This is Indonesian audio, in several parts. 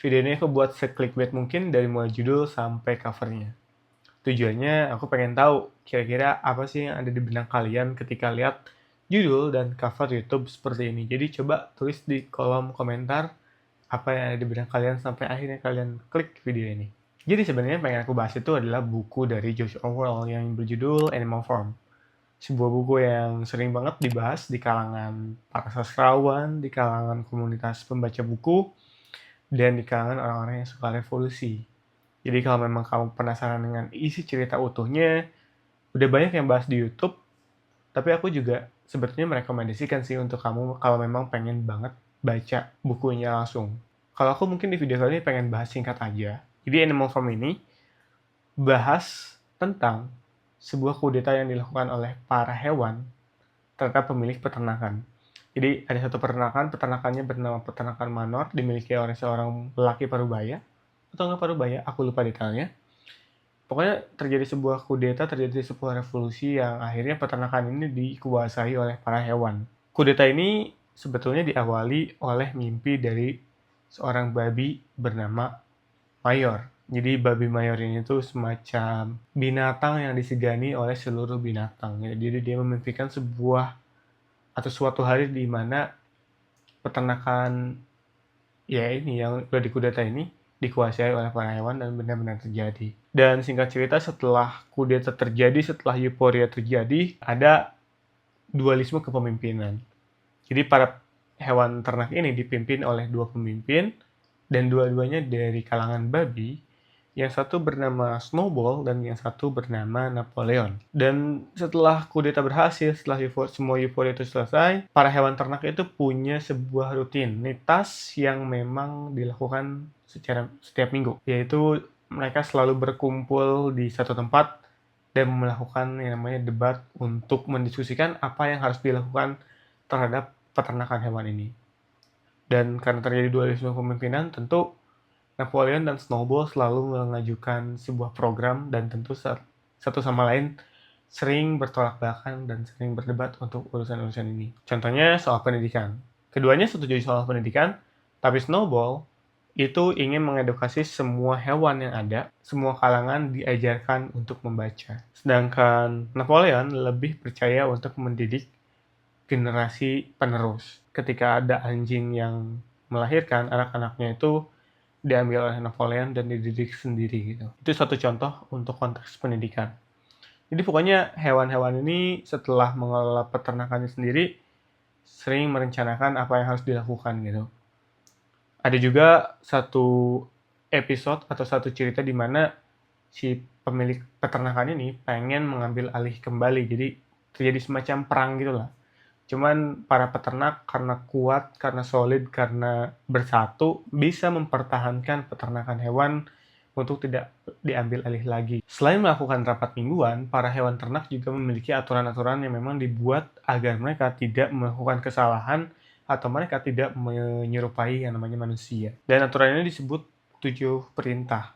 Video ini aku buat se-clickbait mungkin dari mulai judul sampai covernya. Tujuannya aku pengen tahu kira-kira apa sih yang ada di benak kalian ketika lihat judul dan cover YouTube seperti ini. Jadi coba tulis di kolom komentar apa yang ada di benak kalian sampai akhirnya kalian klik video ini. Jadi sebenarnya yang pengen aku bahas itu adalah buku dari George Orwell yang berjudul Animal Farm. Sebuah buku yang sering banget dibahas di kalangan para sastrawan, di kalangan komunitas pembaca buku, dan di kalangan orang-orang yang suka revolusi. Jadi kalau memang kamu penasaran dengan isi cerita utuhnya, udah banyak yang bahas di YouTube, tapi aku juga sebetulnya merekomendasikan sih untuk kamu kalau memang pengen banget baca bukunya langsung. Kalau aku mungkin di video kali ini pengen bahas singkat aja. Jadi Animal Farm ini bahas tentang sebuah kudeta yang dilakukan oleh para hewan terhadap pemilik peternakan. Jadi ada satu peternakannya bernama Peternakan Manor, dimiliki oleh seorang lelaki parubaya, atau nggak parubaya, aku lupa detailnya. Pokoknya terjadi sebuah kudeta, terjadi sebuah revolusi yang akhirnya peternakan ini dikuasai oleh para hewan. Kudeta ini sebetulnya diawali oleh mimpi dari seorang babi bernama Mayor. Jadi babi Mayor ini tuh semacam binatang yang disegani oleh seluruh binatang. Jadi dia memimpikan sebuah atau suatu hari di mana peternakan ya ini yang udah dikudeta ini dikuasai oleh para hewan dan benar-benar terjadi. Dan singkat cerita setelah kudeta terjadi, setelah euforia terjadi, ada dualisme kepemimpinan. Jadi para hewan ternak ini dipimpin oleh dua pemimpin dan dua-duanya dari kalangan babi. Yang satu bernama Snowball dan yang satu bernama Napoleon. Dan setelah kudeta berhasil, setelah semua euforia itu selesai, para hewan ternak itu punya sebuah rutinitas yang memang dilakukan secara setiap minggu. Yaitu mereka selalu berkumpul di satu tempat dan melakukan yang namanya debat untuk mendiskusikan apa yang harus dilakukan terhadap peternakan hewan ini. Dan karena terjadi dualisme kepemimpinan, tentu Napoleon dan Snowball selalu mengajukan sebuah program dan tentu satu sama lain sering bertolak belakang dan sering berdebat untuk urusan-urusan ini. Contohnya soal pendidikan. Keduanya setuju soal pendidikan, tapi Snowball itu ingin mengedukasi semua hewan yang ada, semua kalangan diajarkan untuk membaca. Sedangkan Napoleon lebih percaya untuk mendidik generasi penerus. Ketika ada anjing yang melahirkan, anak-anaknya itu diambil oleh Napoleon dan dididik sendiri gitu. Itu satu contoh untuk konteks pendidikan. Jadi pokoknya hewan-hewan ini setelah mengelola peternakannya sendiri sering merencanakan apa yang harus dilakukan gitu. Ada juga satu episode atau satu cerita di mana si pemilik peternakan ini pengen mengambil alih kembali. Jadi terjadi semacam perang gitu lah. Cuman para peternak karena kuat, karena solid, karena bersatu, bisa mempertahankan peternakan hewan untuk tidak diambil alih lagi. Selain melakukan rapat mingguan, para hewan ternak juga memiliki aturan-aturan yang memang dibuat agar mereka tidak melakukan kesalahan atau mereka tidak menyerupai yang namanya manusia. Dan aturan ini disebut 7 perintah.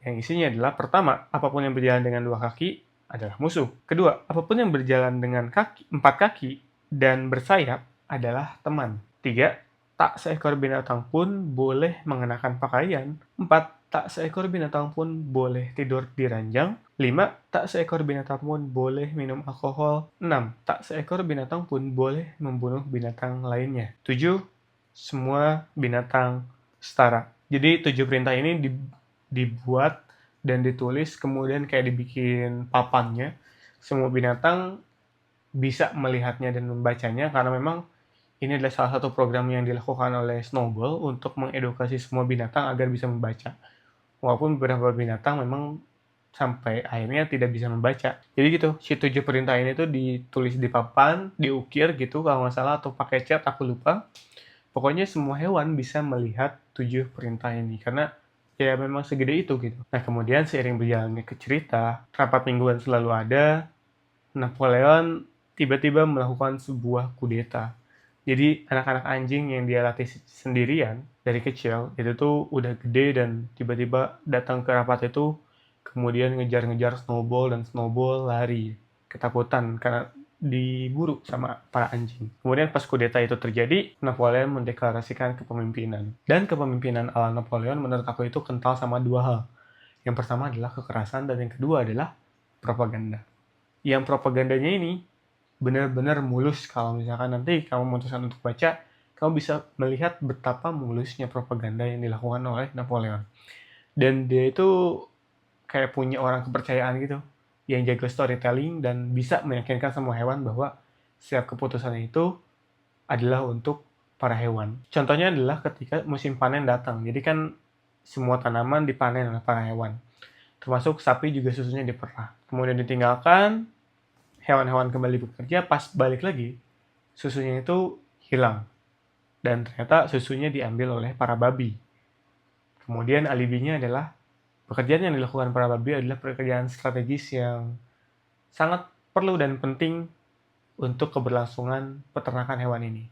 Yang isinya adalah, pertama, apapun yang berjalan dengan 2 kaki adalah musuh. Kedua, apapun yang berjalan dengan 4 kaki dan bersayap adalah teman. 3. Tak seekor binatang pun boleh mengenakan pakaian. 4. Tak seekor binatang pun boleh tidur di ranjang. 5. Tak seekor binatang pun boleh minum alkohol. 6. Tak seekor binatang pun boleh membunuh binatang lainnya. 7. Semua binatang setara. Jadi 7 perintah ini dibuat dan ditulis, kemudian kayak dibikin papannya. Semua binatang bisa melihatnya dan membacanya karena memang ini adalah salah satu program yang dilakukan oleh Snowball untuk mengedukasi semua binatang agar bisa membaca. Walaupun beberapa binatang memang sampai akhirnya tidak bisa membaca. Jadi gitu, si 7 perintah ini tuh ditulis di papan, diukir gitu kalau nggak salah, atau pakai cat, aku lupa. Pokoknya semua hewan bisa melihat 7 perintah ini karena ya memang segede itu gitu. Nah kemudian seiring berjalannya ke cerita, rapat mingguan selalu ada, Napoleon tiba-tiba melakukan sebuah kudeta. Jadi anak-anak anjing yang dia latih sendirian dari kecil itu tuh udah gede dan tiba-tiba datang ke rapat itu, kemudian ngejar-ngejar Snowball dan Snowball lari ketakutan karena diburu sama para anjing. Kemudian pas kudeta itu terjadi, Napoleon mendeklarasikan kepemimpinan. Dan kepemimpinan ala Napoleon menurut aku itu kental sama dua hal. Yang pertama adalah kekerasan dan yang kedua adalah propaganda. Yang propagandanya ini benar-benar mulus. Kalau misalkan nanti kamu memutuskan untuk baca, kamu bisa melihat betapa mulusnya propaganda yang dilakukan oleh Napoleon. Dan dia itu kayak punya orang kepercayaan gitu, yang jago storytelling dan bisa meyakinkan semua hewan bahwa setiap keputusannya itu adalah untuk para hewan. Contohnya adalah ketika musim panen datang. Jadi kan semua tanaman dipanen oleh para hewan. Termasuk sapi juga susunya diperah. Kemudian ditinggalkan, hewan-hewan kembali bekerja, pas balik lagi, susunya itu hilang. Dan ternyata susunya diambil oleh para babi. Kemudian alibinya adalah pekerjaan yang dilakukan para babi adalah pekerjaan strategis yang sangat perlu dan penting untuk keberlangsungan peternakan hewan ini.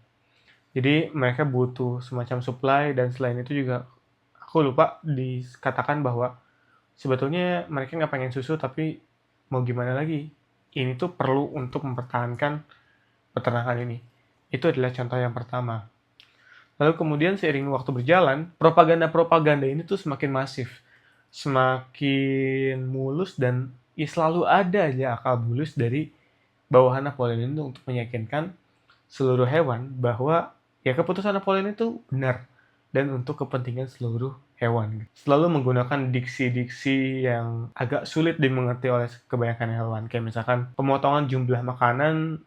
Jadi mereka butuh semacam supply dan selain itu juga aku lupa dikatakan bahwa sebetulnya mereka nggak pengen susu tapi mau gimana lagi. Ini tuh perlu untuk mempertahankan peternakan ini. Itu adalah contoh yang pertama. Lalu kemudian seiring waktu berjalan, propaganda-propaganda ini tuh semakin masif. Semakin mulus dan ya selalu ada aja akal bulus dari bawahan Napoleon itu untuk meyakinkan seluruh hewan bahwa ya keputusan Napoleon itu benar dan untuk kepentingan seluruh hewan. Selalu menggunakan diksi-diksi yang agak sulit dimengerti oleh kebanyakan hewan. Kayak misalkan pemotongan jumlah makanan,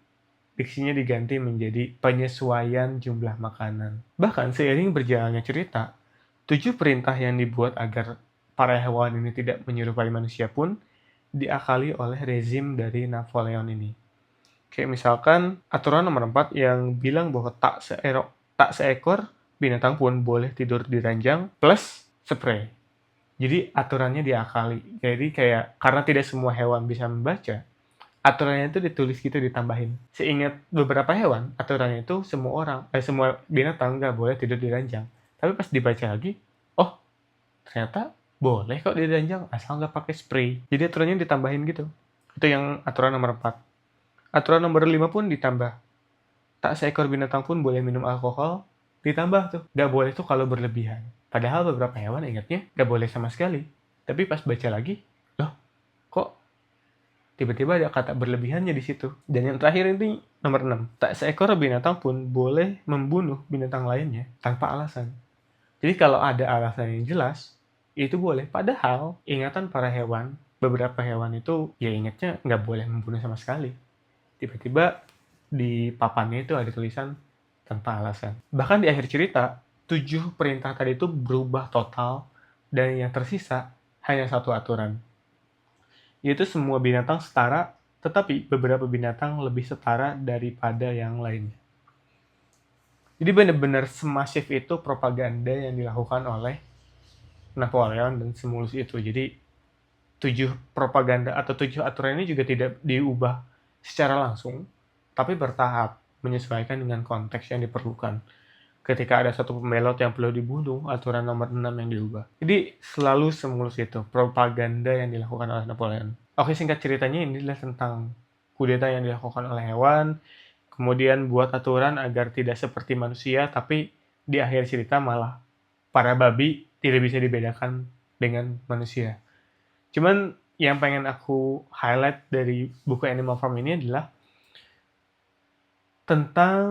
diksinya diganti menjadi penyesuaian jumlah makanan. Bahkan seiring berjalannya cerita, 7 perintah yang dibuat agar para hewan ini tidak menyerupai manusia pun diakali oleh rezim dari Napoleon ini. Kayak misalkan aturan nomor 4 yang bilang bahwa tak seekor binatang pun boleh tidur di ranjang plus spray. Jadi aturannya diakali. Jadi kayak karena tidak semua hewan bisa membaca, aturannya itu ditulis gitu ditambahin. Seingat beberapa hewan, aturannya itu semua binatang nggak boleh tidur di ranjang. Tapi pas dibaca lagi, oh ternyata boleh kok di ranjang asal nggak pakai spray. Jadi aturannya ditambahin gitu. Itu yang aturan nomor 4. Aturan nomor 5 pun ditambah. Tak seekor binatang pun boleh minum alkohol. Ditambah tuh. Nggak boleh tuh kalau berlebihan. Padahal beberapa hewan ingatnya nggak boleh sama sekali. Tapi pas baca lagi, loh kok tiba-tiba ada kata berlebihannya di situ. Dan yang terakhir ini nomor 6. Tak seekor binatang pun boleh membunuh binatang lainnya tanpa alasan. Jadi kalau ada alasan yang jelas, itu boleh. Padahal ingatan para hewan, beberapa hewan itu ya ingatnya nggak boleh membunuh sama sekali. Tiba-tiba di papannya itu ada tulisan tanpa alasan. Bahkan di akhir cerita, 7 perintah tadi itu berubah total dan yang tersisa hanya satu aturan. Yaitu semua binatang setara, tetapi beberapa binatang lebih setara daripada yang lainnya. Jadi benar-benar semasif itu propaganda yang dilakukan oleh Napoleon dan semulus itu. Jadi 7 propaganda atau 7 aturan ini juga tidak diubah secara langsung, tapi bertahap menyesuaikan dengan konteks yang diperlukan. Ketika ada satu pembelot yang perlu dibunuh, aturan nomor 6 yang diubah. Jadi selalu semulus itu propaganda yang dilakukan oleh Napoleon. Oke, singkat ceritanya ini adalah tentang kudeta yang dilakukan oleh hewan, kemudian buat aturan agar tidak seperti manusia, tapi di akhir cerita malah para babi tidak bisa dibedakan dengan manusia. Cuman yang pengen aku highlight dari buku Animal Farm ini adalah tentang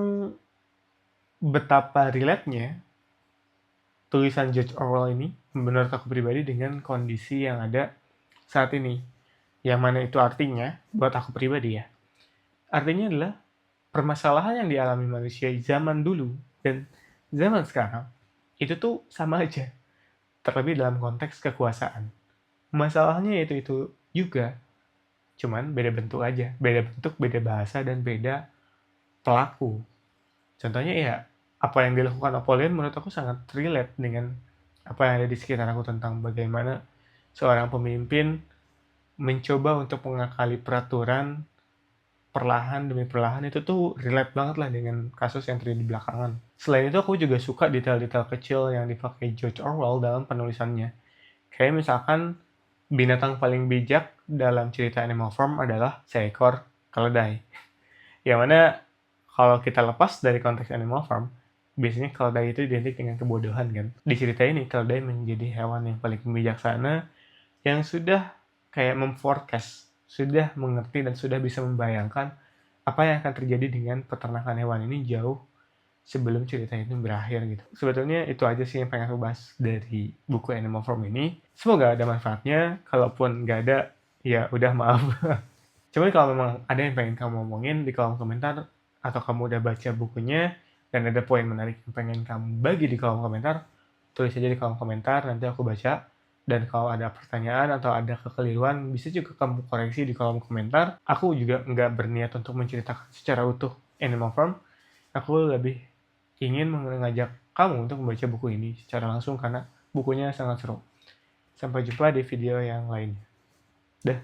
betapa relate-nya tulisan George Orwell ini menurut aku pribadi dengan kondisi yang ada saat ini. Yang mana itu artinya, buat aku pribadi ya, artinya adalah permasalahan yang dialami manusia zaman dulu dan zaman sekarang itu tuh sama aja, terlebih dalam konteks kekuasaan. Masalahnya itu juga, cuman beda bentuk aja, beda bentuk, beda bahasa, dan beda pelaku. Contohnya ya, apa yang dilakukan Napoleon menurut aku sangat relate dengan apa yang ada di sekitar aku tentang bagaimana seorang pemimpin mencoba untuk mengakali peraturan perlahan demi perlahan. Itu tuh relate banget lah dengan kasus yang terjadi belakangan. Selain itu aku juga suka detail-detail kecil yang dipakai George Orwell dalam penulisannya. Kayak misalkan binatang paling bijak dalam cerita Animal Farm adalah seekor keledai. Yang mana kalau kita lepas dari konteks Animal Farm, biasanya keledai itu identik dengan kebodohan kan. Di cerita ini, keledai menjadi hewan yang paling bijaksana yang sudah kayak memforecast, sudah mengerti dan sudah bisa membayangkan apa yang akan terjadi dengan peternakan hewan ini jauh sebelum cerita ini berakhir gitu. Sebetulnya itu aja sih yang pengen aku bahas dari buku Animal Farm ini. Semoga ada manfaatnya. Kalaupun nggak ada, ya udah maaf. Cuman kalau memang ada yang pengen kamu ngomongin di kolom komentar, atau kamu udah baca bukunya, dan ada poin menarik yang pengen kamu bagi di kolom komentar, tulis aja di kolom komentar, nanti aku baca. Dan kalau ada pertanyaan atau ada kekeliruan, bisa juga kamu koreksi di kolom komentar. Aku juga nggak berniat untuk menceritakan secara utuh Animal Farm. Aku lebih ingin mengajak kamu untuk membaca buku ini secara langsung karena bukunya sangat seru. Sampai jumpa di video yang lainnya. Dah.